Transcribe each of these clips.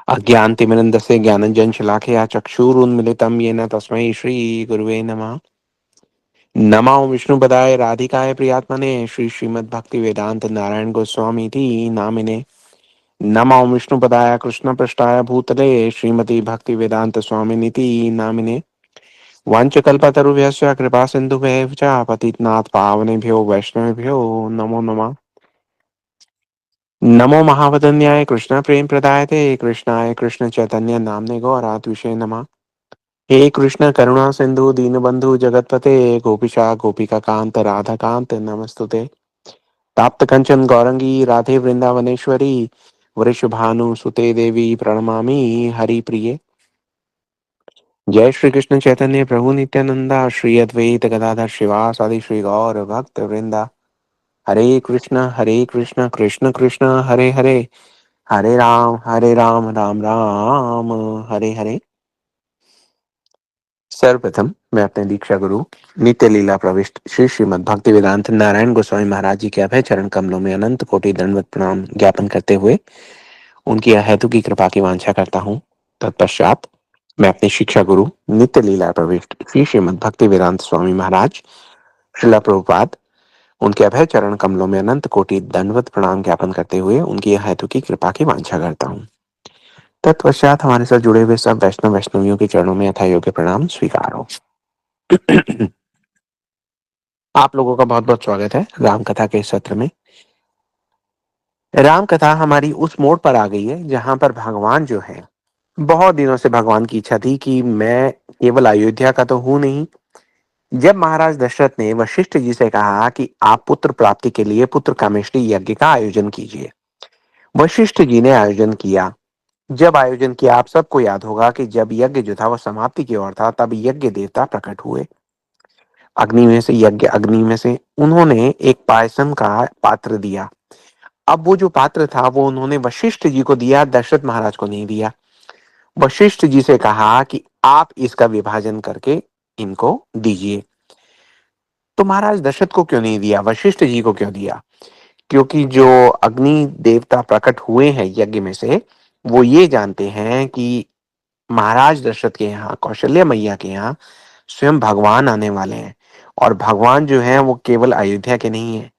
अज्ञानतिमिरन्दस्य ज्ञानञ्जनशलाकया चक्षुरुन्मिलितं येन तस्मै श्रीगुरुवे नमः। नमो विष्णुपदाय राधिकाय प्रियात्मने श्रीमद्भक्तिवेदान्त नारायण गोस्वामी इति नामिने। नमो विष्णुपदाय कृष्णपृष्ठाय भूतले श्रीमती भक्तिवेदांत स्वामिनीति नामिने। वाञ्छकल्पतरुभ्यश्च कृपा सिन्धुभ्यः च पतितनाथ पावनेभ्यो वैष्णवेभ्यो नमो नमः। नमो महावदन्याय कृष्ण प्रेम प्रदायते कृष्णाय कृष्ण चैतन्य नामने गौरात विषय नमः। हे कृष्ण करुणा सिंधु दीनबंधु जगतपते गोपिका गोपिका कांत राधा कांत नमस्तुते। ताप्त कंचन गौरंगी राधे वृंदावनेश्वरी वृषभानु सुते देवी प्रणमामि हरि प्रिये। जय श्री कृष्ण चैतन्य प्रभु नित्यानंदा श्री अद्वैत गदाधर शिवासादि श्री गौर भक्त वृंदा। हरे कृष्ण कृष्ण कृष्ण हरे हरे, हरे राम राम राम हरे हरे। सर्वप्रथम मैं अपने दीक्षा गुरु नित्य लीला प्रविष्ट श्री श्रीमद् भक्ति वेदांत नारायण गोस्वामी महाराज जी के अभय चरण कमलों में अनंत कोटि दंडवत प्रणाम ज्ञापन करते हुए उनकी अहेतु की कृपा की वांछा करता हूँ। तत्पश्चात मैं अपने शिक्षा गुरु नित्य लीला प्रविष्ट श्री श्रीमद् भक्ति वेदांत स्वामी महाराज श्रीला प्रभुपाद उनके अभय चरण कमलों में अनंत कोटि दंडवत प्रणाम ज्ञापन करते हुए उनकी अहेतु की कृपा की वांछा करता हूँ। तत्पश्चात हमारे साथ जुड़े हुए सब वैष्णव वैष्णवियों के चरणों में यथा योग्य प्रणाम स्वीकार हो। आप लोगों का बहुत बहुत स्वागत है राम कथा के सत्र में। राम कथा हमारी उस मोड़ पर आ गई है जहां पर भगवान जो है, बहुत दिनों से भगवान की इच्छा थी कि मैं केवल अयोध्या का तो हूं नहीं। जब महाराज दशरथ ने वशिष्ठ जी से कहा कि आप पुत्र प्राप्ति के लिए पुत्र कामेष्टि यज्ञ का आयोजन कीजिए, वशिष्ठ जी ने आयोजन किया। जब आयोजन किया, आप सबको याद होगा कि जब यज्ञ जो था वो समाप्ति की ओर था, तब यज्ञ देवता प्रकट हुए। अग्नि में से उन्होंने एक पायसम का पात्र दिया। अब वो जो पात्र था वो उन्होंने वशिष्ठ जी को दिया, दशरथ महाराज को नहीं दिया। वशिष्ठ जी से कहा कि आप इसका विभाजन करके इनको दीजिए। तो महाराज दशरथ को क्यों नहीं दिया, वशिष्ठ जी को क्यों दिया? क्योंकि जो अग्नि देवता प्रकट हुए हैं यज्ञ में से, वो ये जानते हैं कि महाराज दशरथ के यहाँ, कौशल्य मैया के यहाँ स्वयं भगवान आने वाले हैं। और भगवान जो है वो केवल अयोध्या के नहीं है,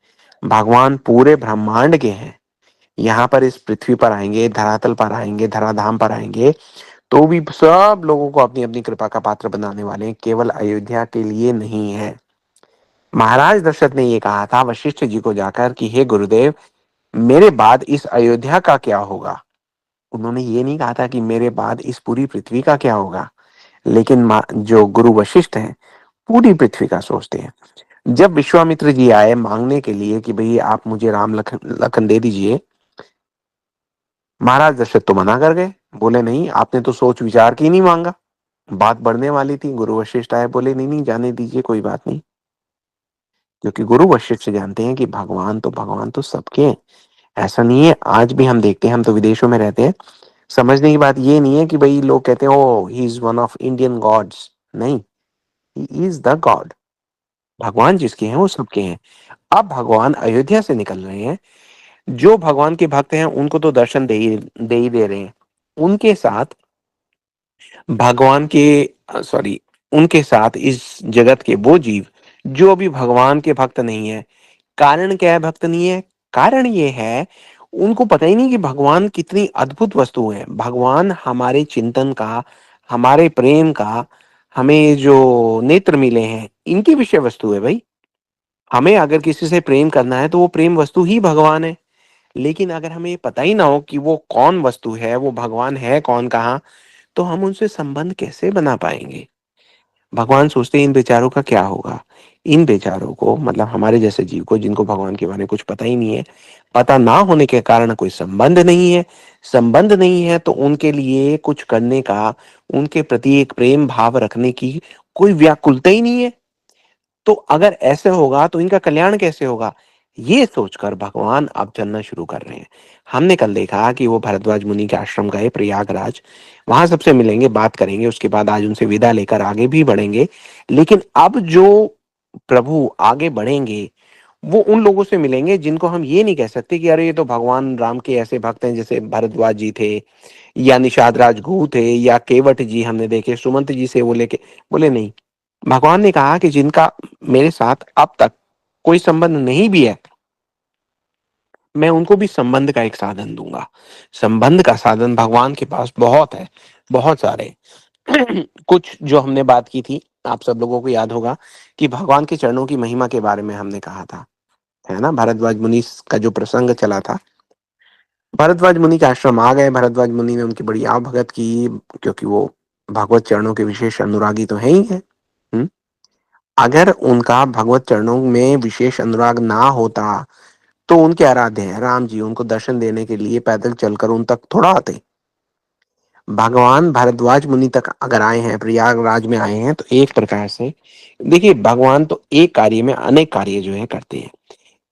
भगवान पूरे ब्रह्मांड के हैं। यहाँ पर इस पृथ्वी पर आएंगे, धरातल पर आएंगे, धराधाम पर आएंगे, तो भी सब लोगों को अपनी अपनी कृपा का पात्र बनाने वाले हैं, केवल अयोध्या के लिए नहीं है। महाराज दशरथ ने ये कहा था वशिष्ठ जी को जाकर कि हे गुरुदेव, मेरे बाद इस अयोध्या का क्या होगा। उन्होंने ये नहीं कहा था कि मेरे बाद इस पूरी पृथ्वी का क्या होगा, लेकिन जो गुरु वशिष्ठ हैं पूरी पृथ्वी का सोचते हैं। जब विश्वामित्र जी आए मांगने के लिए कि भाई आप मुझे राम लखन लखन दे दीजिए, महाराज दशरथ तो मना कर गए, बोले नहीं, आपने तो सोच विचार की नहीं मांगा। बात बढ़ने वाली थी, गुरु वशिष्ठ आए, बोले नहीं नहीं, जाने दीजिए, कोई बात नहीं। क्योंकि गुरु वशिष्ठ जानते हैं कि भगवान तो सबके हैं। ऐसा नहीं है, आज भी हम देखते हैं, हम तो विदेशों में रहते हैं, समझने की बात ये नहीं है कि भाई लोग कहते हैं oh he is one of Indian gods. नहीं, ही इज द गॉड। भगवान जिसके हैं वो सबके हैं। अब भगवान अयोध्या से निकल रहे हैं, जो भगवान के भक्त हैं उनको तो दर्शन दे ही दे रहे हैं। उनके साथ भगवान के सॉरी उनके साथ इस जगत के वो जीव जो अभी भगवान के भक्त नहीं है। कारण क्या है भक्त नहीं है? कारण ये है, उनको पता ही नहीं कि भगवान कितनी अद्भुत वस्तु है। भगवान हमारे चिंतन का, हमारे प्रेम का, हमें जो नेत्र मिले हैं, इनकी विषय वस्तु है भाई। हमें अगर किसी से प्रेम करना है तो वो प्रेम वस्तु ही भगवान है। लेकिन अगर हमें पता ही ना हो कि वो कौन वस्तु है, वो भगवान है कौन, कहाँ, तो हम उनसे संबंध कैसे बना पाएंगे? भगवान सोचते हैं इन बेचारों का क्या होगा। इन बेचारों को, मतलब हमारे जैसे जीव को, जिनको भगवान के बारे में कुछ पता ही नहीं है, पता ना होने के कारण कोई संबंध नहीं है। संबंध नहीं है तो उनके लिए कुछ करने का, उनके प्रति एक प्रेम भाव रखने की कोई व्याकुलता ही नहीं है। तो अगर ऐसे होगा तो इनका कल्याण कैसे होगा? ये सोचकर भगवान अब चलना शुरू कर रहे हैं। हमने कल देखा कि वो भरद्वाज मुनि के आश्रम गए, प्रयागराज, वहां सबसे मिलेंगे, बात करेंगे, उसके बाद आज उनसे विदा लेकर आगे भी बढ़ेंगे। लेकिन अब जो प्रभु आगे बढ़ेंगे वो उन लोगों से मिलेंगे जिनको हम ये नहीं कह सकते कि अरे ये तो भगवान राम के ऐसे भक्त हैं, जैसे भरद्वाज जी थे या निषाद राजगुरु थे या केवट जी हमने देखे, सुमंत जी से वो लेके। बोले नहीं, भगवान ने कहा कि जिनका मेरे साथ अब तक कोई संबंध नहीं भी है, मैं उनको भी संबंध का एक साधन दूंगा। संबंध का साधन भगवान के पास बहुत है, बहुत सारे। कुछ जो हमने बात की थी, आप सब लोगों को याद होगा कि भगवान के चरणों की महिमा के बारे में हमने कहा था, है ना। भरद्वाज मुनि का जो प्रसंग चला था, भरद्वाज मुनि के आश्रम आ गए, भरद्वाज मुनि ने उनकी बड़ी आवभगत की, क्योंकि वो भगवत चरणों के विशेष अनुरागी तो है ही है। हम्म? अगर उनका भगवत चरणों में विशेष अनुराग ना होता तो उनके आराध्य हैं राम जी उनको दर्शन देने के लिए पैदल चलकर उन तक थोड़ा आते। भगवान भरद्वाज मुनि तक अगर आए हैं, प्रयागराज में आए हैं, तो एक प्रकार से देखिए, भगवान तो एक कार्य में अनेक कार्य जो है करते हैं।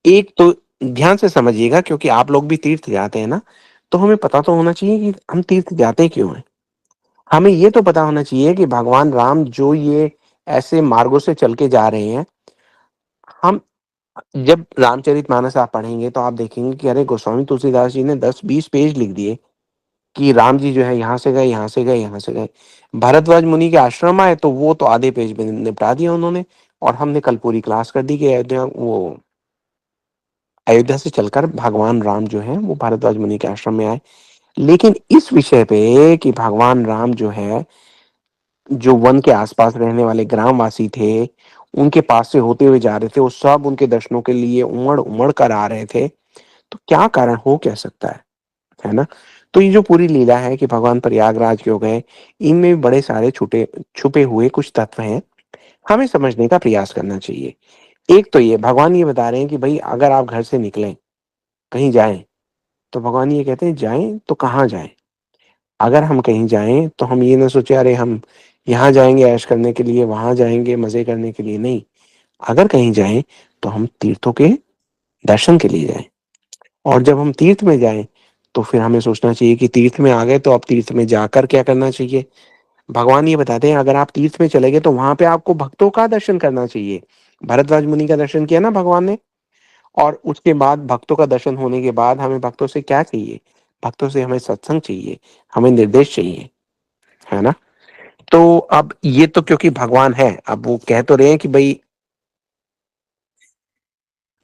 एक तो ध्यान से समझिएगा, क्योंकि आप लोग भी तीर्थ जाते हैं ना, तो हमें पता तो होना चाहिए कि हम तीर्थ जाते क्यों हैं। हमें ये तो पता होना चाहिए कि भगवान राम जो ये ऐसे मार्गों से चल के जा रहे हैं, हम जब रामचरितमानस आप पढ़ेंगे तो आप देखेंगे कि अरे गोस्वामी तुलसीदास जी ने 10-20 पेज लिख दिए कि राम जी जो है यहाँ से गए, यहाँ से गए, यहाँ से गए। भरद्वाज मुनि के आश्रम आए तो वो तो आधे पेज में निपटा दिया उन्होंने। और हमने कल पूरी क्लास कर दी कि अयोध्या से चलकर भगवान राम जो है वो भारद्वाज मुनि के आश्रम में आए। लेकिन इस विषय पे कि भगवान राम जो है, जो वन के आसपास रहने वाले ग्रामवासी थे, उनके पास से होते हुए जा रहे थे, वो सब उनके दर्शनों के लिए उमड़ उमड़ कर आ रहे थे। तो क्या कारण हो क्या सकता है ना। तो ये जो पूरी लीला है कि भगवान प्रयागराज क्यों गए, इनमें भी बड़े सारे छुटे छुपे हुए कुछ तत्व हैं, हमें समझने का प्रयास करना चाहिए। एक तो ये भगवान ये बता रहे हैं कि भाई अगर आप घर से निकलें, कहीं जाएं, तो भगवान ये कहते हैं जाएं तो कहाँ जाएं। अगर हम कहीं जाएं तो हम ये ना सोचे अरे हम यहाँ जाएंगे ऐश करने के लिए, वहां जाएंगे मजे करने के लिए, नहीं। अगर कहीं जाएं तो हम तीर्थों के दर्शन के लिए जाएं। और जब हम तीर्थ में जाएं तो फिर हमें सोचना चाहिए कि तीर्थ में आ गए तो अब तीर्थ में जाकर क्या करना चाहिए। भगवान ये बताते हैं अगर आप तीर्थ में चले गए तो वहां पे आपको भक्तों का दर्शन करना चाहिए। भरद्वाज मुनि का दर्शन किया ना भगवान ने, और उसके बाद भक्तों का दर्शन होने के बाद हमें भक्तों से क्या चाहिए। भक्तों से हमें सत्संग चाहिए, हमें निर्देश चाहिए, है ना। तो अब ये तो क्योंकि भगवान है, अब वो कह तो रहे हैं कि भाई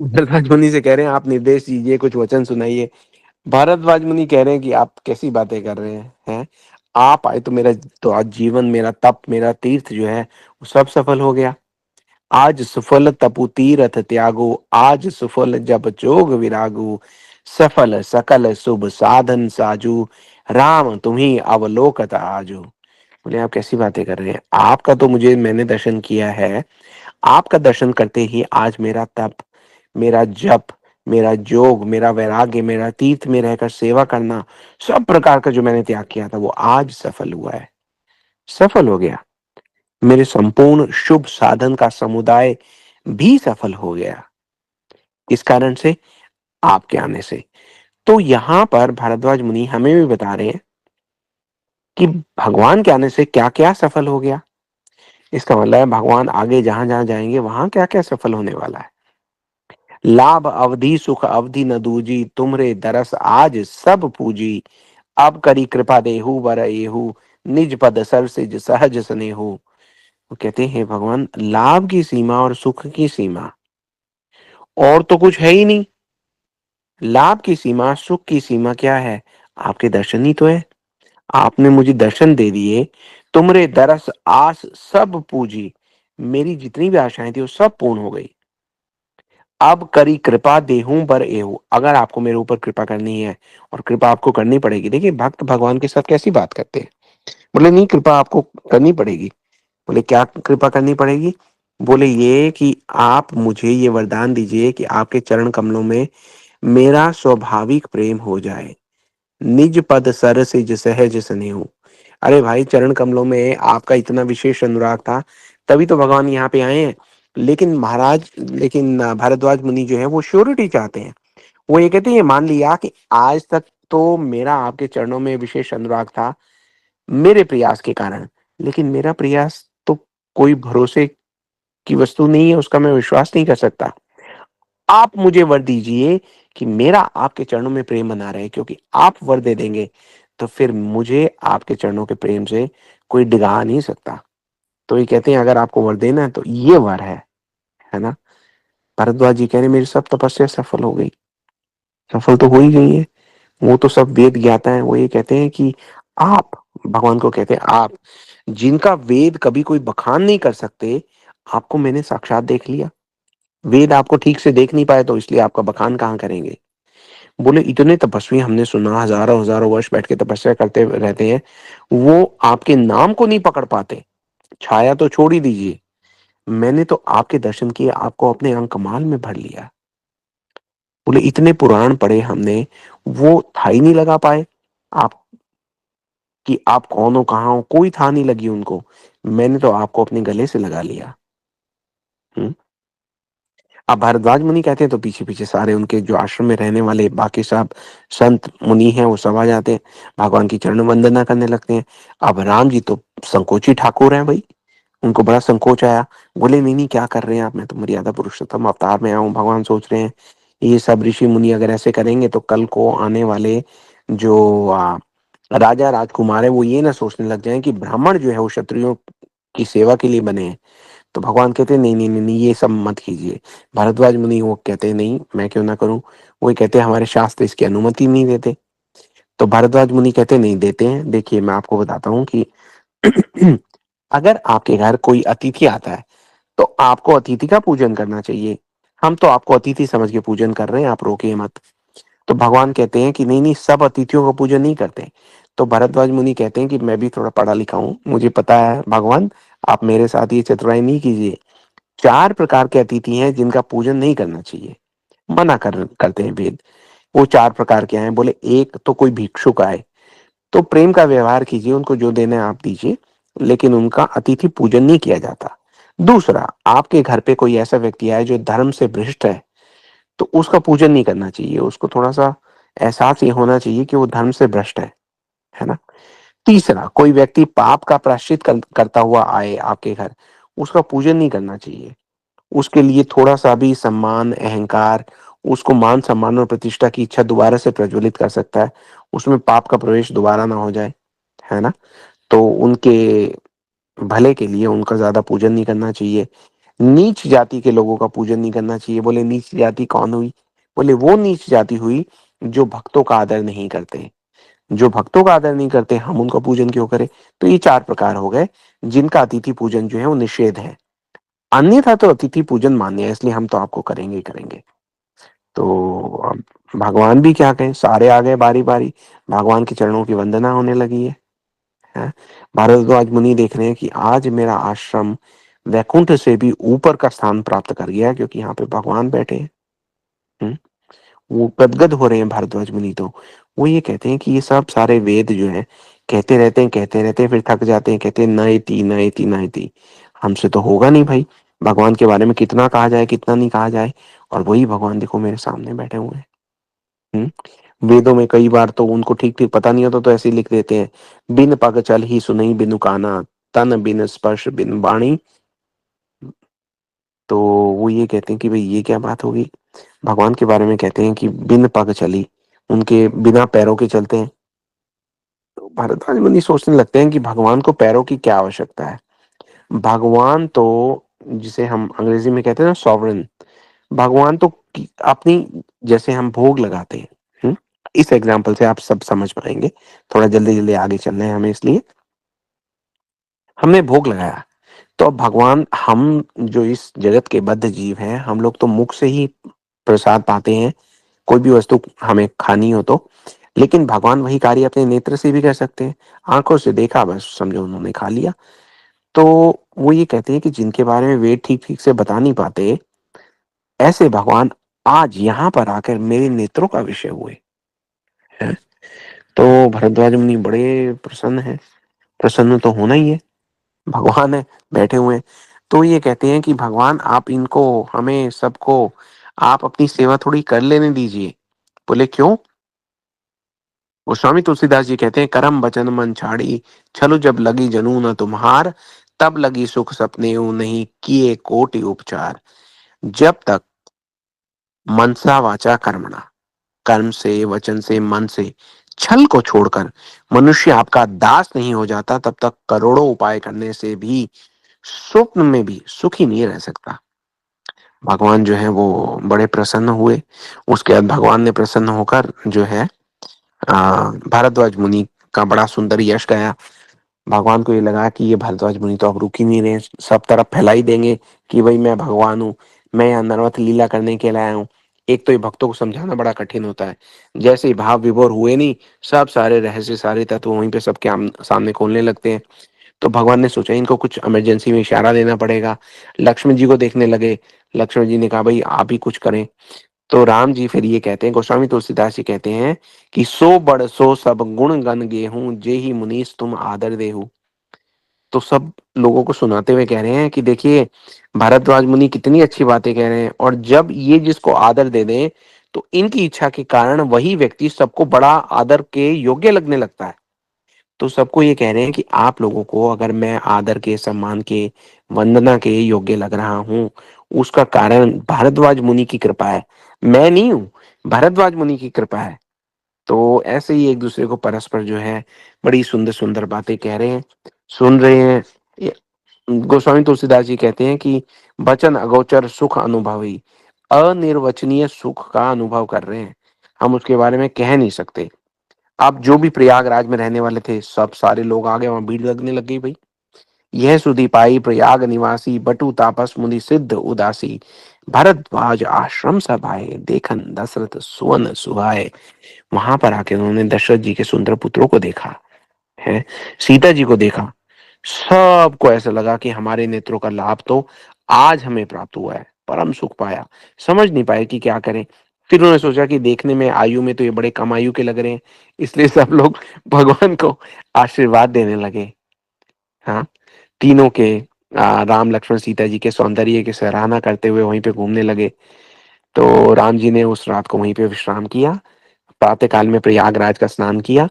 भरद्वाज मुनि से कह रहे हैं आप निर्देश दीजिए, कुछ वचन सुनाइए। भारद्वाज मुनि कह रहे हैं कि आप कैसी बातें कर रहे हैं। आप आए तो मेरा, तो आज जीवन, मेरा तप, मेरा तीर्थ जो है वो सब सफल हो गया। आज सुफल तपु तीरथ त्यागो, आज सुफल जब जोग विरागो, सफल सकल शुभ साधन साजू, राम तुम्ही अवलोकत आजू। बोले आप कैसी बातें कर रहे हैं, आपका तो मुझे, मैंने दर्शन किया है। आपका दर्शन करते ही आज मेरा तप, मेरा जप, मेरा जोग, मेरा वैराग्य, मेरा तीर्थ में रहकर सेवा करना, सब प्रकार का जो मैंने त्याग किया था वो आज सफल हुआ है, सफल हो गया। मेरे संपूर्ण शुभ साधन का समुदाय भी सफल हो गया इस कारण से, आपके आने से। तो यहाँ पर भारद्वाज मुनि हमें भी बता रहे हैं कि भगवान के आने से क्या क्या सफल हो गया। इसका मतलब है भगवान आगे जहां जहां जाएंगे वहां क्या क्या सफल होने वाला है। लाभ अवधि सुख अवधि न दूजी, तुमरे दरस आज सब पूजी, अब करी कृपा देहु वर एहू, निज पद सर सिज सहज स्नेहु। वो कहते हैं भगवान लाभ की सीमा और सुख की सीमा और तो कुछ है ही नहीं। लाभ की सीमा, सुख की सीमा क्या है, आपके दर्शन ही तो है। आपने मुझे दर्शन दे दिए, तुमरे दरस आस सब पूजी, मेरी जितनी भी आशाएं थी वो सब पूर्ण हो गई। अब करी कृपा देहूं बर एहू, अगर आपको मेरे ऊपर कृपा करनी है, और कृपा आपको करनी पड़ेगी। देखिए भक्त भगवान के साथ कैसी बात करते हैं। बोले नहीं, कृपा आपको करनी पड़ेगी। बोले क्या कृपा करनी पड़ेगी। बोले ये कि आप मुझे ये वरदान दीजिए कि आपके चरण कमलों में मेरा स्वाभाविक प्रेम हो जाए। निज पद सर से सहज स्नेहु। अरे भाई चरण कमलों में आपका इतना विशेष अनुराग था, तभी तो भगवान यहाँ पे आए हैं। लेकिन महाराज, लेकिन भारद्वाज मुनि जो है वो श्योरिटी चाहते हैं। वो ये कहते हैं ये मान लिया कि आज तक तो मेरा आपके चरणों में विशेष अनुराग था मेरे प्रयास के कारण, लेकिन मेरा प्रयास तो कोई भरोसे की वस्तु नहीं है, उसका मैं विश्वास नहीं कर सकता। आप मुझे वर दीजिए कि मेरा आपके चरणों में प्रेम बना रहे, क्योंकि आप वर दे देंगे तो फिर मुझे आपके चरणों के प्रेम से कोई डिगा नहीं सकता। तो ये कहते हैं अगर आपको वर देना है तो ये वर है ना? भरद्वाज जी कह रहे मेरी सब तपस्या सफल हो गई। सफल तो हो ही गई है, वो तो सब वेद ज्ञाता है। वो ये कहते हैं कि आप, भगवान को कहते हैं आप, जिनका वेद कभी कोई बखान नहीं कर सकते, आपको मैंने साक्षात देख लिया। वेद आपको ठीक से देख नहीं पाए तो इसलिए आपका बखान कहाँ करेंगे। बोले इतने तपस्वी हमने सुना, हजारों हजारों वर्ष बैठ के तपस्या करते रहते हैं, वो आपके नाम को नहीं पकड़ पाते। छाया तो छोड़ ही दीजिए, मैंने तो आपके दर्शन किए, आपको अपने अंग कमाल में भर लिया। बोले इतने पुराण पढ़े हमने, वो था ही नहीं लगा पाए आप, कि आप कौन हो, कहाँ हो, कोई था नहीं लगी उनको। मैंने तो आपको अपने गले से लगा लिया। हम्म। अब भारद्वाज मुनि कहते हैं तो पीछे पीछे सारे उनके जो आश्रम में रहने वाले बाकी सब संत मुनि हैं वो सब आ जाते हैं, भगवान की चरण वंदना करने लगते हैं। अब राम जी तो संकोची ठाकुर हैं भाई, उनको बड़ा संकोच आया। बोले नहीं नहीं क्या कर रहे हैं आप, मैं तो मर्यादा पुरुषोत्तम अवतार में आया हूँ। भगवान सोच रहे हैं ये सब ऋषि मुनि अगर ऐसे करेंगे तो कल को आने वाले जो राजा राजकुमार है वो ये ना सोचने लग जाए कि ब्राह्मण जो है वो क्षत्रियों की सेवा के लिए बने हैं। तो भगवान कहते हैं नहीं नहीं नहीं नहीं, ये सब मत कीजिए। भारद्वाज मुनि वो कहते हैं नहीं मैं क्यों ना करूं। वो कहते हैं हमारे शास्त्र इसकी अनुमति नहीं देते। तो भारद्वाज मुनि कहते हैं नहीं देते हैं। देखिए मैं आपको बताता हूँ कि अगर आपके घर कोई अतिथि आता है तो आपको अतिथि का पूजन करना चाहिए। हम तो आपको अतिथि समझ के पूजन कर रहे हैं, आप रोकिए मत। तो भगवान कहते हैं कि नहीं नहीं सब अतिथियों का पूजन नहीं करते। तो भरद्वाज मुनि कहते हैं कि मैं भी थोड़ा पढ़ा लिखा हूँ, मुझे पता है भगवान, आप मेरे साथ ये चतुराई नहीं कीजिए। 4 प्रकार के अतिथि हैं जिनका पूजन नहीं करना चाहिए, मना करते हैं वेद। वो 4 प्रकार के हैं। बोले एक तो कोई भिक्षुक आए तो प्रेम का व्यवहार कीजिए, उनको जो देना है आप दीजिए, लेकिन उनका अतिथि पूजन नहीं किया जाता। दूसरा, आपके घर पे कोई ऐसा व्यक्ति आए जो धर्म से भ्रष्ट है तो उसका पूजन नहीं करना चाहिए, उसको थोड़ा सा एहसास ये होना चाहिए कि वो धर्म से भ्रष्ट है ना? तीसरा, कोई व्यक्ति पाप का प्रायश्चित करता हुआ आए आपके घर, उसका पूजन नहीं करना चाहिए। उसके लिए थोड़ा सा भी सम्मान अहंकार उसको मान सम्मान और प्रतिष्ठा की इच्छा दोबारा से प्रज्वलित कर सकता है, उसमें पाप का प्रवेश दोबारा ना हो जाए, है ना? तो उनके भले के लिए उनका ज्यादा पूजन नहीं करना चाहिए। नीच जाति के लोगों का पूजन नहीं करना चाहिए। बोले नीच जाति कौन हुई? बोले वो नीच जाति हुई जो भक्तों का आदर नहीं करते। जो भक्तों का आदर नहीं करते हम उनका पूजन क्यों करें? तो ये 4 प्रकार हो गए जिनका अतिथि पूजन जो है वो निषेध है। अन्यथा तो अतिथि पूजन मान्य है, इसलिए हम तो आपको करेंगे ही करेंगे। तो अब भगवान भी क्या कहें, सारे आ गए बारी बारी, भगवान के चरणों की वंदना होने लगी है? भारद्वाज मुनि देख रहे हैं कि आज मेरा आश्रम वैकुंठ से भी ऊपर का स्थान प्राप्त कर गया है, क्योंकि यहाँ पे भगवान बैठे हैं। हम्म। वो गदगद हो रहे हैं भारद्वाज मुनि। तो वो ये कहते हैं कि ये सब सारे वेद जो है कहते रहते हैं फिर थक जाते हैं, कहते हैं नयति नयति नयति, हमसे तो होगा नहीं भाई, भगवान के बारे में कितना कहा जाए कितना नहीं कहा जाए। और वही भगवान देखो मेरे सामने बैठे हुए हैं। वेदों में कई बार तो उनको ठीक ठीक पता नहीं होता तो ऐसे ही लिख देते हैं, बिन पग चल ही सुनई बिनु काना, तन बिन स्पर्श बिन वाणी। तो वो ये कहते हैं कि भाई ये क्या बात होगी। भगवान के बारे में कहते हैं कि बिन पग चली, उनके बिना पैरों के चलते हैं। तो भारद्वाज मुनि सोचने लगते हैं कि भगवान को पैरों की क्या आवश्यकता है। भगवान तो, जिसे हम अंग्रेजी में कहते हैं ना सॉवरेन, भगवान तो अपनी, जैसे हम भोग लगाते हैं। इस एग्जाम्पल से आप सब समझ पाएंगे। थोड़ा जल्दी जल्दी आगे चलना है हमें, इसलिए हमने भोग लगाया। तो अब भगवान, हम जो इस जगत के बद्ध जीव हैं, हम लोग तो मुख से ही प्रसाद पाते हैं, कोई भी वस्तु हमें खानी हो तो। लेकिन भगवान वही कार्य अपने नेत्र से भी कर सकते हैं, आंखों से देखा बस समझो उन्होंने खा लिया। तो वो ये कहते हैं कि जिनके बारे में वेद ठीक ठीक से बता नहीं पाते, ऐसे भगवान आज यहाँ पर आकर मेरे नेत्रों का विषय हुए हैं। तो भरद्वाज मुनि बड़े प्रसन्न है, प्रसन्न तो होना ही है, भगवान है बैठे हुए हैं। तो ये कहते हैं कि भगवान आप इनको, हमें सबको आप अपनी सेवा थोड़ी कर लेने दीजिए। बोले क्यों? गोस्वामी तुलसीदास जी कहते हैं करम बचन मन छाड़ी, छलु जब लगी जनू न तुम्हार, तब लगी सुख सपने नहीं किए कोटि उपचार। जब तक मनसा वाचा कर्मणा, कर्म से, वचन से, मन से छल को छोड़कर मनुष्य आपका दास नहीं हो जाता, तब तक करोड़ों उपाय करने से भी स्वप्न में भी सुखी नहीं रह सकता। भगवान जो है वो बड़े प्रसन्न हुए। उसके बाद भगवान ने प्रसन्न होकर जो है भारद्वाज मुनि का बड़ा सुंदर यश गाया। भगवान को ये लगा कि ये भारद्वाज मुनि तो अब रुक ही नहीं रहे, सब तरफ फैला ही देंगे कि भाई मैं भगवान हूँ, मैं यहाँ नरवत लीला करने के लिए आया हूँ। एक तो ये भक्तों को समझाना बड़ा कठिन होता है। जैसे ही भाव विभोर हुए नहीं, सब सारे रहस्य, सारे तत्व वहीं पे सबके सामने खोलने लगते हैं। तो भगवान ने सोचा इनको कुछ इमरजेंसी में इशारा देना पड़ेगा। लक्ष्मण जी को देखने लगे। लक्ष्मण जी ने कहा भाई आप ही कुछ करें। तो राम जी फिर ये कहते हैं, गोस्वामी तुलसीदास जी कहते हैं कि सो बड़ सो सब गुण गन गेहूं, जे ही मुनीस तुम आदर देहु। तो सब लोगों को सुनाते हुए कह रहे हैं कि देखिए भारद्वाज मुनि कितनी अच्छी बातें कह रहे हैं, और जब ये जिसको आदर दे दें तो इनकी इच्छा के कारण वही व्यक्ति सबको बड़ा आदर के योग्य लगने लगता है। तो सबको ये कह रहे हैं कि आप लोगों को अगर मैं आदर के, सम्मान के, वंदना के योग्य लग रहा हूं, उसका कारण भारद्वाज मुनि की कृपा है। मैं नहीं हूं, भारद्वाज मुनि की कृपा है। तो ऐसे ही एक दूसरे को परस्पर जो है बड़ी सुंदर सुंदर बातें कह रहे हैं, सुन रहे हैं। ये गोस्वामी तुलसीदास जी कहते हैं कि बचन अगोचर सुख अनुभवी, अनिर्वचनीय सुख का अनुभव कर रहे हैं, हम उसके बारे में कह नहीं सकते। अब जो भी प्रयागराज में रहने वाले थे सब सारे लोग आ गए, वहां भीड़ लगने लग गई भाई। यह सुधि पाई प्रयाग निवासी, बटु तापस मुनि सिद्ध उदासी, भरद्वाज आश्रम सभाए, देखन दशरथ सुवन सुहाए। वहां पर आके उन्होंने दशरथ जी के सुंदर पुत्रों को देखा है, सीता जी को देखा। सबको ऐसा लगा कि हमारे नेत्रों का लाभ तो आज हमें प्राप्त हुआ है, परम सुख पाया। समझ नहीं पाए कि क्या करें। फिर उन्होंने सोचा कि देखने में आयु में तो ये बड़े कम आयु के लग रहे हैं, इसलिए सब लोग भगवान को आशीर्वाद देने लगे। हाँ, तीनों के राम लक्ष्मण सीता जी के सौंदर्य की सराहना करते हुए वहीं पे घूमने लगे। तो राम जी ने उस रात को वहीं पे विश्राम किया, प्रातः काल में प्रयागराज का स्नान किया,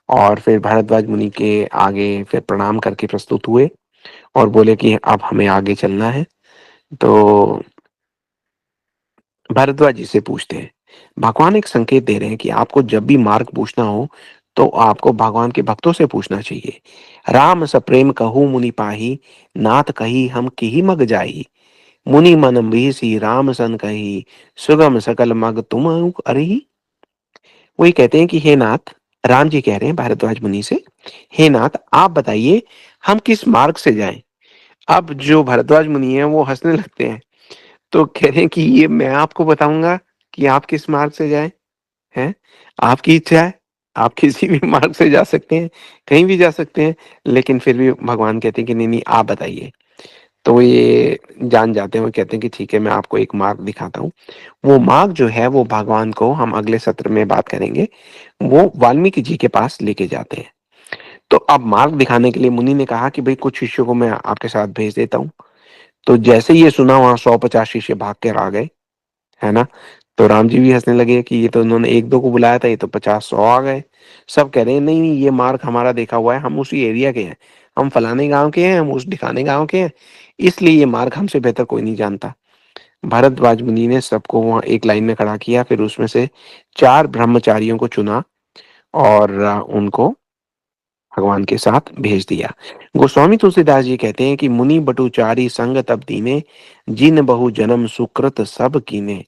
और फिर भारद्वाज मुनि के आगे फिर प्रणाम करके प्रस्तुत हुए और बोले कि अब हमें आगे चलना है। तो भारद्वाज जी से पूछते हैं, भगवान एक संकेत दे रहे हैं कि आपको जब भी मार्ग पूछना हो तो आपको भगवान के भक्तों से पूछना चाहिए। राम सप्रेम कहूँ मुनि पाही, नाथ कही हम की मग जाई, मुनि मन सी राम सन कही, सुगम सकल मग तुम अरही। वही कहते हैं कि हे नाथ, राम जी कह रहे हैं भारद्वाज मुनि से, हे नाथ आप बताइए हम किस मार्ग से जाएं। अब जो भारद्वाज मुनि है वो हंसने लगते हैं। तो कह रहे हैं कि ये मैं आपको बताऊंगा कि आप किस मार्ग से जाएं, हैं? आपकी इच्छा है, आप किसी भी मार्ग से जा सकते हैं, कहीं भी जा सकते हैं। लेकिन फिर भी भगवान कहते हैं कि नहीं नहीं आप बताइए। तो ये जान जाते हैं, वो कहते हैं कि ठीक है मैं आपको एक मार्ग दिखाता हूँ। वो मार्ग जो है वो भगवान को हम अगले सत्र में बात करेंगे। वो वाल्मीकि जी के पास लेके जाते हैं। तो अब मार्ग दिखाने के लिए मुनि ने कहा कि भाई कुछ शिष्यों को मैं आपके साथ भेज देता हूँ। तो जैसे ही ये सुना वहां 150 शिष्य भाग कर आ गए, है ना। तो राम जी भी हंसने लगे कि ये तो उन्होंने एक दो को बुलाया था, ये तो 50 100 आ गए। सब कह रहे हैं नहीं नहीं ये मार्ग हमारा देखा हुआ है, हम उसी एरिया के हैं, हम फलाने गांव के हैं, हम उस ढिकाने गांव के हैं, इसलिए ये मार्ग हमसे बेहतर कोई नहीं जानता। भरद्वाज मुनि ने सबको वहां एक लाइन में खड़ा किया, फिर उसमें से 4 ब्रह्मचारियों को चुना और उनको भगवान के साथ भेज दिया। गोस्वामी तुलसीदास जी कहते हैं कि मुनि बटुचारी संग तब दीने, जिन बहु जन्म सुकृत सब कीने।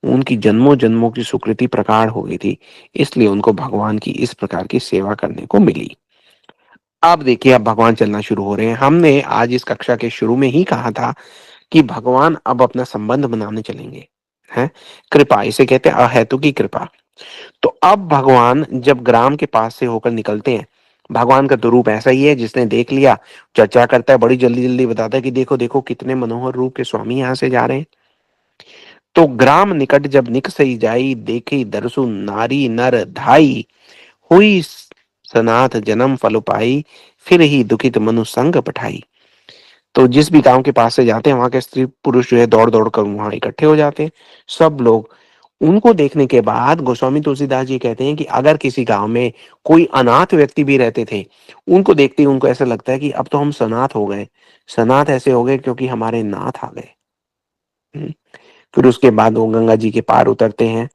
उनकी जन्मों जन्मों की सुकृति प्रकार हो गई थी, इसलिए उनको भगवान की इस प्रकार की सेवा करने को मिली। अब देखिए अब भगवान चलना शुरू हो रहे हैं। हमने आज इस कक्षा के शुरू में ही कहा था कि भगवान अब अपना संबंध बनाने चलेंगे, हैं। कृपा इसे कहते हैं, अहेतु की कृपा। तो अब भगवान जब ग्राम के पास से होकर निकलते हैं, भगवान का तो रूप ऐसा ही है, जिसने देख लिया चर्चा करता है, बड़ी जल्दी जल्दी बताता है कि देखो देखो कितने मनोहर रूप के स्वामी यहाँ से जा रहे हैं। तो ग्राम निकट जब निकसई जाई, देखी दरसु नारी नर धाई, हुई सनाथ जन्म फल पाई, फिर ही दुखित मनु संग पठाई। तो जिस भी गांव के पास से जाते हैं वहां के स्त्री पुरुष जो है दौड़ दौड़ कर वहां इकट्ठे हो जाते हैं। सब लोग उनको देखने के बाद गोस्वामी तुलसीदास जी कहते हैं कि अगर किसी गांव में कोई अनाथ व्यक्ति भी रहते थे, उनको देखते ही उनको ऐसा लगता है कि अब तो हम सनाथ हो गए। सनाथ ऐसे हो गए क्योंकि हमारे नाथ आ गए। हम्म। फिर उसके बाद वो गंगा जी के पार उतरते हैं,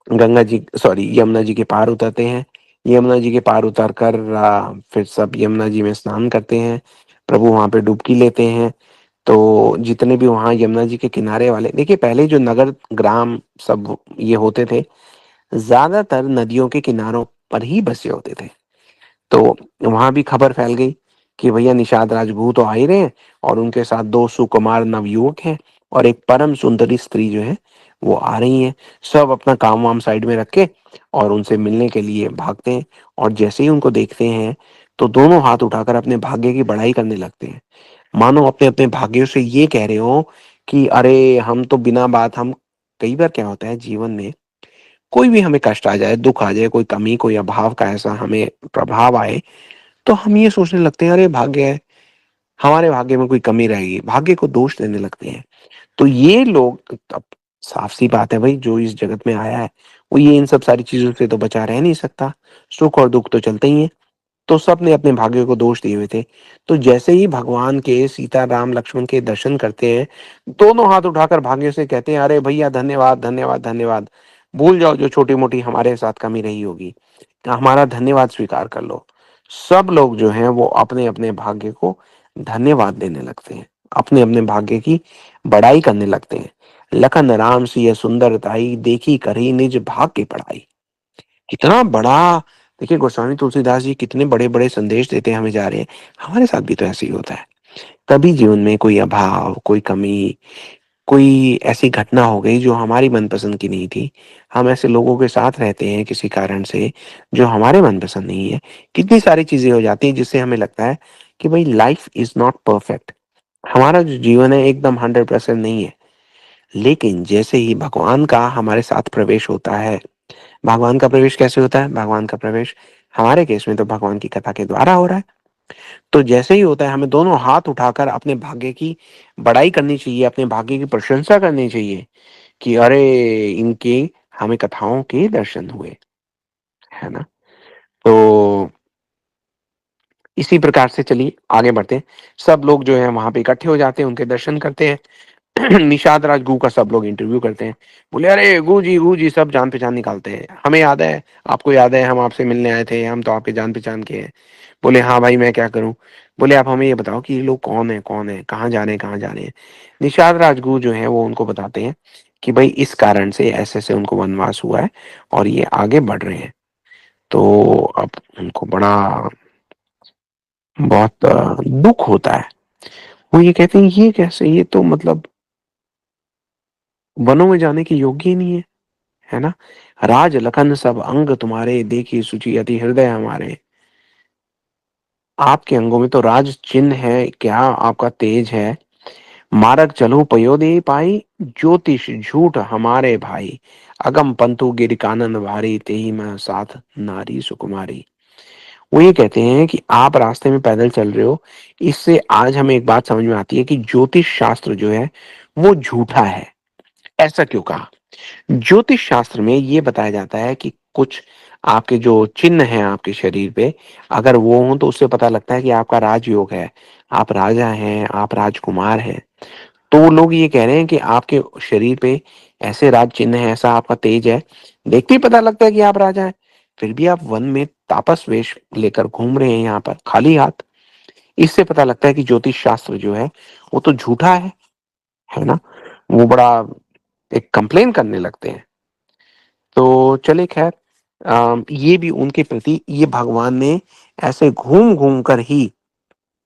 गंगा जी सॉरी यमुना जी के पार उतरते हैं। यमुना जी के पार उतर कर फिर सब यमुना जी में स्नान करते हैं, प्रभु वहां पे डुबकी लेते हैं। तो जितने भी वहाँ यमुना जी के किनारे वाले, देखिए पहले जो नगर ग्राम सब ये होते थे, ज्यादातर नदियों के किनारों पर ही बसे होते थे। तो वहां भी खबर फैल गई कि भैया निषाद राजपूत तो आ ही रहे हैं, और उनके साथ दो सुकुमार नवयुवक हैं और एक परम सुंदरी स्त्री जो है वो आ रही हैं। सब अपना काम वाम साइड में रख के और उनसे मिलने के लिए भागते हैं। और जैसे ही उनको देखते हैं तो दोनों हाथ उठाकर अपने भाग्य की बड़ाई करने लगते हैं, मानो अपने अपने भाग्यों से ये कह रहे हो कि अरे हम तो बिना बात हम, कई बार क्या होता है जीवन में, कोई भी हमें कष्ट आ जाए, दुख आ जाए, कोई कमी कोई अभाव का ऐसा हमें प्रभाव आए, तो हम ये सोचने लगते हैं अरे भाग्य है, हमारे भाग्य में कोई कमी रहेगी, भाग्य को दोष देने लगते हैं। तो ये लोग, अब साफ सी बात है भाई, जो इस जगत में आया है वो ये इन सब सारी चीजों से तो बचा रह नहीं सकता, सुख और दुख तो चलते ही है। तो सब ने अपने भाग्य को दोष दिए हुए थे। तो जैसे ही भगवान के सीता राम लक्ष्मण के दर्शन करते हैं, दोनों हाथ उठाकर भाग्य से कहते हैं अरे भैया धन्यवाद धन्यवाद धन्यवाद, भूल जाओ जो छोटी मोटी हमारे साथ कमी रही होगी, हमारा धन्यवाद स्वीकार कर लो। सब लोग जो हैं वो अपने अपने भाग्य को धन्यवाद देने लगते हैं, अपने अपने भाग्य की बड़ाई करने लगते हैं। लखन राम सिय सुंदर ताई, देखी करी निज भाग्य पढ़ाई। कितना बड़ा, देखिए गोस्वामी तुलसीदास जी कितने बड़े बड़े संदेश देते हैं हमें जा रहे हैं। हमारे साथ भी तो ऐसे ही होता है, कभी जीवन में कोई अभाव कोई कमी, कोई ऐसी घटना हो गई जो हमारी मनपसंद की नहीं थी, हम ऐसे लोगों के साथ रहते हैं किसी कारण से जो हमारे मनपसंद नहीं है, कितनी सारी चीजें हो जाती हैं जिससे हमें लगता है कि भाई लाइफ इज नॉट परफेक्ट, हमारा जो जीवन है एकदम 100% नहीं है। लेकिन जैसे ही भगवान का हमारे साथ प्रवेश होता है, भगवान का प्रवेश कैसे होता है, भगवान का प्रवेश हमारे केस में तो भगवान की कथा के द्वारा हो रहा है। तो जैसे ही होता है हमें दोनों हाथ उठाकर अपने भाग्य की बड़ाई करनी चाहिए, अपने भाग्य की प्रशंसा करनी चाहिए कि अरे इनके हमें कथाओं के दर्शन हुए, है ना। तो इसी प्रकार से चलिए आगे बढ़ते हैं। सब लोग जो है वहां पे इकट्ठे हो जाते हैं, उनके दर्शन करते हैं। निषाद राज गु का सब लोग इंटरव्यू करते हैं, बोले अरे गु जी सब जान पहचान निकालते हैं, हमें याद है, आपको याद है, हम आपसे मिलने आए थे, हम तो आपके जान पहचान के हैं। बोले हाँ भाई मैं क्या करूं। बोले आप हमें ये बताओ कि ये लोग कौन है, कहाँ जा रहे हैं, कहाँ जा रहे हैं। निषाद राजगुरु जो है वो उनको बताते हैं कि भाई इस कारण से ऐसे ऐसे उनको वनवास हुआ है और ये आगे बढ़ रहे हैं। तो अब उनको बड़ा बहुत दुख होता है। वो ये कहते हैं ये कैसे, ये तो मतलब वनों में जाने के योग्य ही नहीं है, है ना। राज लखन सब अंग तुम्हारे, देखी सुचि अति हृदय हमारे। आपके अंगों में तो राज चिन्ह है, क्या आपका तेज है। मारक चलो पयोदय पाई, ज्योतिष झूठ हमारे भाई। अगम पंथु गिर कानन भारी, तेही मैं साथ नारी सुकुमारी। वो ये कहते हैं कि आप रास्ते में पैदल चल रहे हो, इससे आज हमें एक बात समझ में आती है कि ज्योतिष शास्त्र जो है वो झूठा है। ऐसा क्यों कहा। ज्योतिष शास्त्र में ये बताया जाता है कि कुछ आपके जो चिन्ह हैं आपके शरीर पे, अगर वो हो तो उससे पता लगता है कि आपका राजयोग है, आप राजा हैं, आप राजकुमार हैं। तो वो लोग ये कह रहे हैं कि आपके शरीर पे ऐसे राज चिन्ह है, ऐसा आपका तेज है, देखते ही पता लगता है कि आप राजा हैं, फिर भी आप वन में तापस वेश लेकर घूम रहे हैं यहाँ पर खाली हाथ। इससे पता लगता है कि ज्योतिष शास्त्र जो है वो तो झूठा है ना। वो बड़ा एक कंप्लेन करने लगते हैं। तो चले खैर, ये भी उनके प्रति ये भगवान ने ऐसे घूम घूम कर ही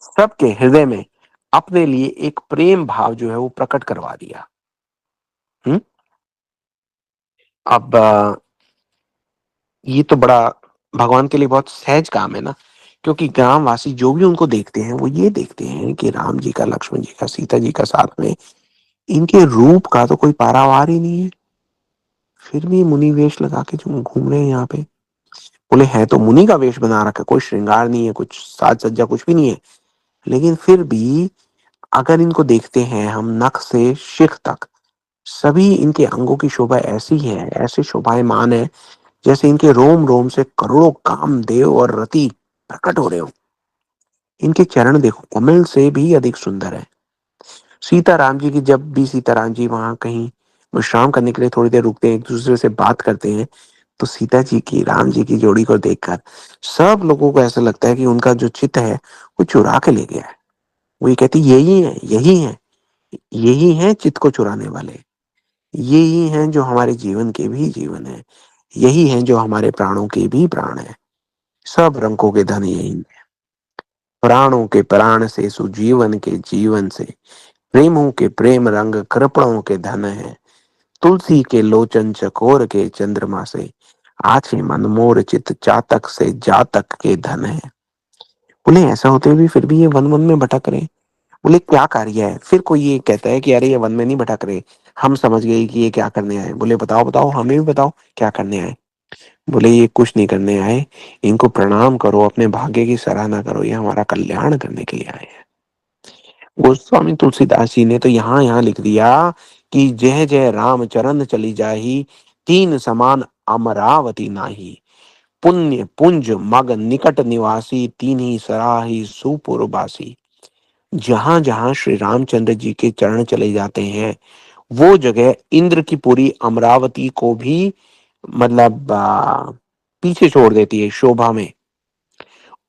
सबके हृदय में अपने लिए एक प्रेम भाव जो है वो प्रकट करवा दिया। हम्म। अब ये तो बड़ा भगवान के लिए बहुत सहज काम है ना, क्योंकि ग्रामवासी जो भी उनको देखते हैं वो ये देखते हैं कि राम जी का, लक्ष्मण जी का, सीता जी का साथ में, इनके रूप का तो कोई पारावार ही नहीं है, फिर भी मुनि वेश लगा के जो घूम रहे हैं यहाँ पे। बोले है तो मुनि का वेश बना रखा, कोई श्रृंगार नहीं है, कुछ साज सज्जा कुछ भी नहीं है, लेकिन फिर भी अगर इनको देखते हैं हम नख से शिख तक, सभी इनके अंगों की शोभा ऐसी है, ऐसे शोभायमान है, जैसे इनके रोम रोम से करोड़ों कामदेव और रति प्रकट हो रहे हो। इनके चरण देखो कमल से भी अधिक सुंदर है। सीताराम जी की जब भी सीताराम जी वहां कहीं विश्राम करने के लिए थोड़ी देर रुकते हैं, एक दूसरे से बात करते हैं, तो सीता जी की राम जी की जोड़ी को देखकर सब लोगों को ऐसा लगता है कि उनका जो चित्त है वो चुरा के ले गया है। वो ये कहती यही है, यही है, यही है चित्त को चुराने वाले, यही हैं जो हमारे जीवन के भी जीवन है, यही हैं जो हमारे प्राणों के भी प्राण है। सब रंगों के धन यही है। प्राणों के प्राण से सुजीवन के जीवन से, प्रेमों के प्रेम रंग कृपणों के धन है। तुलसी के लोचन चकोर के चंद्रमा से, आछे मनमोर चित चातक से जातक के धन है। बोले ऐसा होते हुए फिर भी ये वन वन में भटक रहे। बोले क्या कार्य है? फिर कोई ये कहता है कि अरे ये वन में नहीं भटक रहे, हम समझ गए कि ये क्या करने आए। बोले बताओ बताओ, हमें भी बताओ क्या करने आए। बोले ये कुछ नहीं करने आए, इनको प्रणाम करो, अपने भाग्य की सराहना करो, ये हमारा कल्याण करने के लिए आए हैं। गोस्वामी तुलसीदास जी ने तो यहाँ यहाँ लिख दिया कि जय जय राम चरण चली जाही, तीन समान अमरावती नाही। पुण्य पुंज मग निकट निवासी, तीन ही सराही सुपुरबासी। जहां जहां श्री रामचंद्र जी के चरण चले जाते हैं, वो जगह इंद्र की पूरी अमरावती को भी मतलब पीछे छोड़ देती है शोभा में।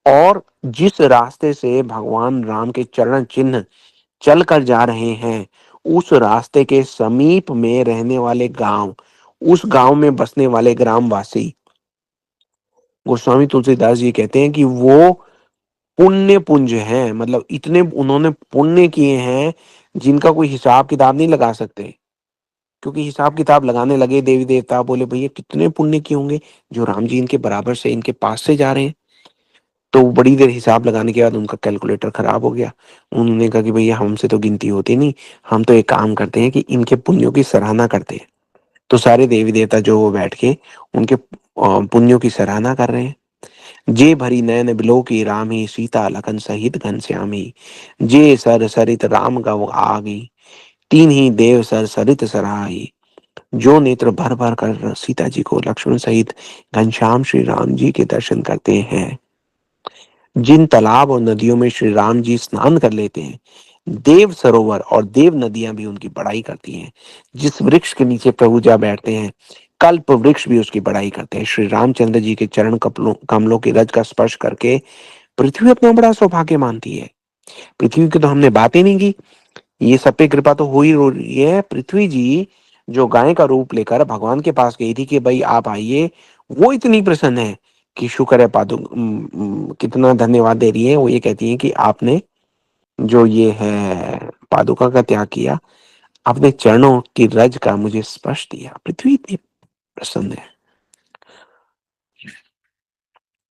और जिस रास्ते से भगवान राम के चरण चिन्ह चल कर जा रहे हैं, उस रास्ते के समीप में रहने वाले गांव, उस गांव में बसने वाले ग्रामवासी, गोस्वामी तुलसीदास जी कहते हैं कि वो पुण्य पुंज हैं। मतलब इतने उन्होंने पुण्य किए हैं जिनका कोई हिसाब किताब नहीं लगा सकते। क्योंकि हिसाब किताब लगाने लगे देवी देवता, बोले भैया कितने पुण्य किए होंगे जो राम जी इनके बराबर से इनके पास से जा रहे हैं। तो बड़ी देर हिसाब लगाने के बाद उनका कैलकुलेटर खराब हो गया। उन्होंने कहा कि भैया हमसे तो गिनती होती नहीं, हम तो एक काम करते हैं कि इनके पुण्यों की सराहना करते हैं। तो सारे देवी देवता जो वो बैठ के उनके पुण्यों की सराहना कर रहे हैं। जे भरी नयन बिलो की रामी, सीता लखन सहित घनश्यामी। जे सर सरित राम गव आगी, तीन ही देव सर सरित सराही। जो नेत्र भर भर कर सीता जी को लक्ष्मण सहित घनश्याम श्री राम जी के दर्शन करते हैं, जिन तालाब और नदियों में श्री राम जी स्नान कर लेते हैं, देव सरोवर और देव नदियां भी उनकी बड़ाई करती हैं। जिस वृक्ष के नीचे प्रभु जा बैठते हैं, कल्प वृक्ष भी उसकी बड़ाई करते हैं। श्री रामचंद्र जी के चरण कमलों कमलों की रज का स्पर्श करके पृथ्वी अपना बड़ा सौभाग्य मानती है। पृथ्वी की तो हमने बात ही नहीं की। ये सब पे कृपा तो हो ही रही है। पृथ्वी जी जो गाय का रूप लेकर भगवान के पास गई थी कि भाई आप आइए, वो इतनी प्रसन्न है कि शुक्र है कितना धन्यवाद दे रही है। वो ये कहती है कि आपने जो ये है पादुका का त्याग किया, आपने चरणों की रज का मुझे स्पर्श दिया। पृथ्वी इतनी प्रसन्न है।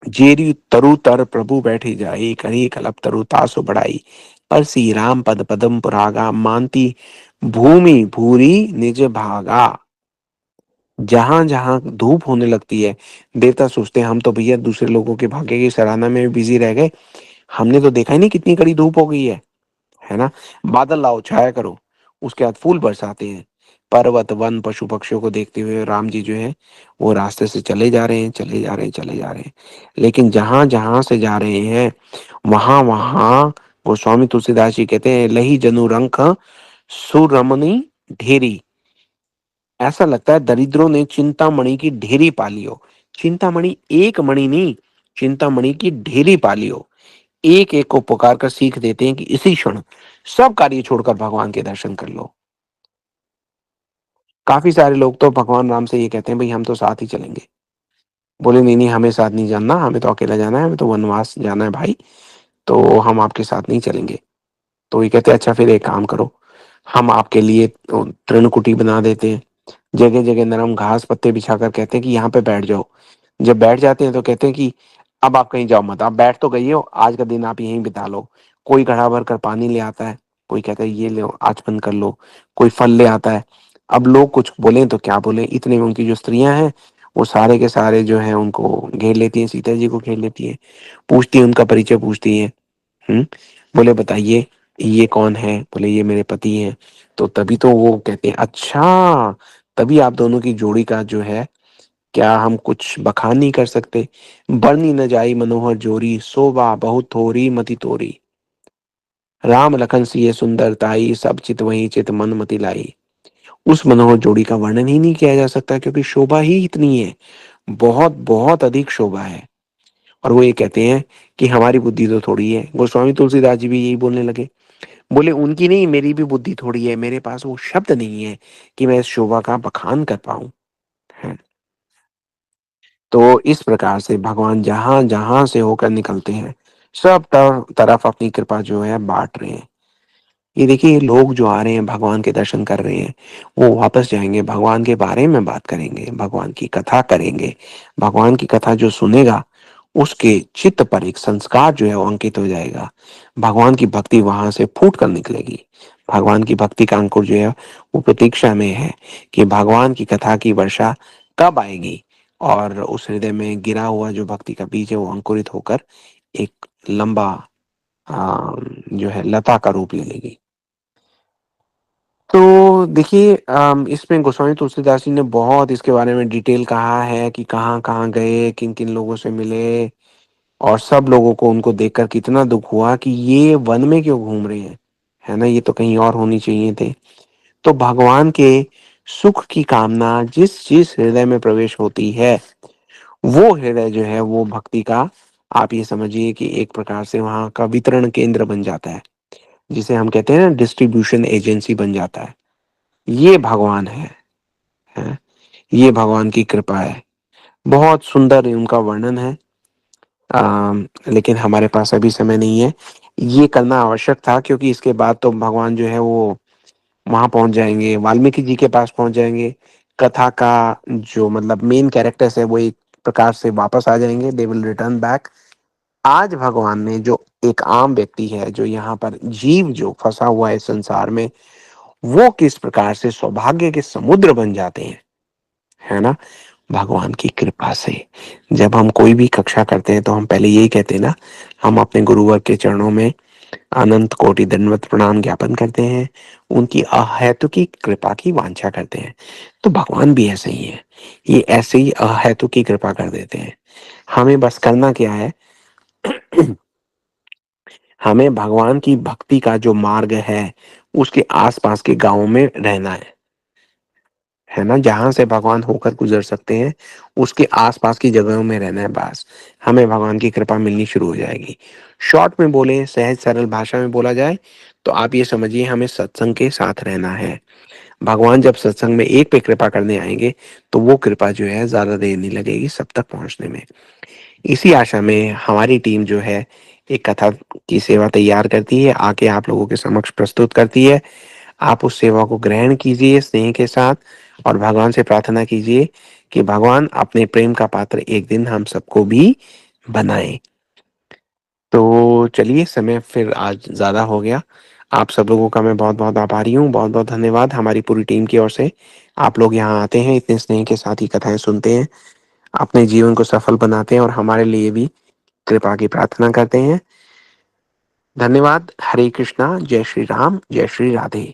जेरी तरु तर प्रभु बैठी जाई, करी कलप तरु तासु बढ़ाई। परसी राम पद पदम पुरागा, मानती भूमि भूरी निज भागा। जहां जहां धूप होने लगती है, देवता सोचते हैं हम तो भैया दूसरे लोगों के भाग्य की सराहना में बिजी रह गए, हमने तो देखा ही नहीं कितनी कड़ी धूप हो गई है ना। बादल लाओ छाया करो, उसके बाद फूल बरसाते हैं। पर्वत वन पशु पक्षियों को देखते हुए राम जी जो है वो रास्ते से चले जा रहे हैं, चले जा रहे हैं, चले जा रहे हैं। लेकिन जहां जहां से जा रहे हैं, वहां वहां गोस्वामी तुलसीदास जी कहते हैं लही जनु रंक सुरमनी ढेरी। ऐसा लगता है दरिद्रों ने चिंतामणि की ढेरी पाली हो। चिंतामणि एक मणि नहीं, चिंतामणि की ढेरी पाली हो। एक एक को पुकार कर सीख देते हैं कि इसी क्षण सब कार्य छोड़कर भगवान के दर्शन कर लो। काफी सारे लोग तो भगवान राम से ये कहते हैं भाई हम तो साथ ही चलेंगे। बोले नहीं नहीं, हमें साथ नहीं जाना, हमें तो अकेला जाना है, हमें तो वनवास जाना है भाई, तो हम आपके साथ नहीं चलेंगे। तो ये कहते हैं अच्छा फिर एक काम करो, हम आपके लिए तृणकुटी बना देते हैं। जगह जगह नरम घास पत्ते बिछाकर कहते हैं कि यहाँ पे बैठ जाओ। जब बैठ जाते हैं तो कहते हैं कि अब आप कहीं जाओ मत, आप बैठ तो गई हो, आज का दिन आप यहीं बिता लो। कोई घड़ा भर कर पानी ले आता है, कोई कहता है ये लो आचमन कर लो, कोई फल ले आता है। अब लोग कुछ बोले तो क्या बोले, इतने में उनकी जो स्त्रियां हैं वो सारे के सारे जो है उनको घेर लेती हैं, सीता जी को घेर लेती हैं, पूछती हैं उनका परिचय पूछती हैं। हम्म। बोले बताइए ये कौन है? बोले ये मेरे पति हैं। तो तभी तो वो कहते हैं अच्छा, तभी आप दोनों की जोड़ी का जो है क्या हम कुछ बखान नहीं कर सकते। बरनी न जाई मनोहर जोरी, शोभा बहुत थोरी मति तोरी। राम लखन सिय सुंदर ताई, सब चित वही चित मन मति लाई। उस मनोहर जोड़ी का वर्णन ही नहीं किया जा सकता, क्योंकि शोभा ही इतनी है, बहुत बहुत अधिक शोभा है। और वो ये कहते हैं कि हमारी बुद्धि तो थोड़ी है। गोस्वामी तुलसीदास जी भी यही बोलने लगे, बोले उनकी नहीं, मेरी भी बुद्धि थोड़ी है, मेरे पास वो शब्द नहीं है कि मैं इस शोभा का बखान कर पाऊं। है। तो इस प्रकार से भगवान जहां जहां से होकर निकलते हैं, सब तरफ अपनी कृपा जो है बांट रहे हैं। ये देखिए, लोग जो आ रहे हैं भगवान के दर्शन कर रहे हैं, वो वापस जाएंगे, भगवान के बारे में बात करेंगे, भगवान की कथा करेंगे। भगवान की कथा जो सुनेगा, उसके चित्त पर एक संस्कार जो है वो अंकित हो जाएगा। भगवान की भक्ति वहां से फूट कर निकलेगी। भगवान की भक्ति का अंकुर जो है वो प्रतीक्षा में है कि भगवान की कथा की वर्षा कब आएगी, और उस हृदय में गिरा हुआ जो भक्ति का बीज है वो अंकुरित होकर एक लंबा जो है लता का रूप ले लेगी। तो देखिए, इसमें गोस्वामी तुलसीदास जी ने बहुत इसके बारे में डिटेल कहा है कि कहाँ कहाँ गए, किन किन लोगों से मिले, और सब लोगों को उनको देखकर कितना दुख हुआ कि ये वन में क्यों घूम रहे हैं, है ना, ये तो कहीं और होनी चाहिए थे। तो भगवान के सुख की कामना जिस जिस हृदय में प्रवेश होती है, वो हृदय जो है वो भक्ति का, आप ये समझिए कि एक प्रकार से वहां का वितरण केंद्र बन जाता है, जिसे हम कहते हैं ना, डिस्ट्रीब्यूशन एजेंसी बन जाता है। ये भगवान है। ये भगवान की कृपा है। बहुत सुंदर उनका वर्णन है। लेकिन हमारे पास अभी समय नहीं है। ये करना आवश्यक था, क्योंकि इसके बाद तो भगवान जो है वो वहां पहुंच जाएंगे, वाल्मीकि जी के पास पहुंच जाएंगे। कथा का जो मतलब मेन कैरेक्टर्स है वो एक प्रकार से वापस आ जाएंगे, दे विल रिटर्न बैक। आज भगवान ने जो एक आम व्यक्ति है, जो यहाँ पर जीव जो फंसा हुआ है संसार में, वो किस प्रकार से सौभाग्य के समुद्र बन जाते हैं, है ना, भगवान की कृपा से। जब हम कोई भी कक्षा करते हैं तो हम पहले यही कहते हैं ना, हम अपने गुरुवर के चरणों में अनंत कोटि दंडवत प्रणाम ज्ञापन करते हैं, उनकी अहेतुकी कृपा की वांछा करते हैं। तो भगवान भी ऐसे ही है, ये ऐसे ही अहेतुकी कृपा कर देते हैं। हमें बस करना क्या है, हमें भगवान की भक्ति का जो मार्ग है उसके आसपास के गांवों में रहना है ना, जहां से भगवान होकर गुजर सकते हैं, उसके आसपास की जगहों में रहना है। बस हमें भगवान की कृपा मिलनी शुरू हो जाएगी। शॉर्ट में बोले, सहज सरल भाषा में बोला जाए, तो आप ये समझिए, हमें सत्संग के साथ रहना है। भगवान जब सत्संग में एक पे कृपा करने आएंगे, तो वो कृपा जो है ज्यादा देर नहीं लगेगी सब तक पहुंचने में। इसी आशा में हमारी टीम जो है एक कथा की सेवा तैयार करती है, आके आप लोगों के समक्ष प्रस्तुत करती है। आप उस सेवा को ग्रहण कीजिए स्नेह के साथ, और भगवान से प्रार्थना कीजिए कि भगवान अपने प्रेम का पात्र एक दिन हम सबको भी बनाए। तो चलिए, समय फिर आज ज्यादा हो गया। आप सब लोगों का मैं बहुत बहुत आभारी हूँ, बहुत बहुत धन्यवाद हमारी पूरी टीम की ओर से। आप लोग यहाँ आते हैं, इतने स्नेह के साथ ही कथाएं सुनते हैं, अपने जीवन को सफल बनाते हैं, और हमारे लिए भी कृपा की प्रार्थना करते हैं। धन्यवाद। हरे कृष्णा। जय श्री राम। जय श्री राधे।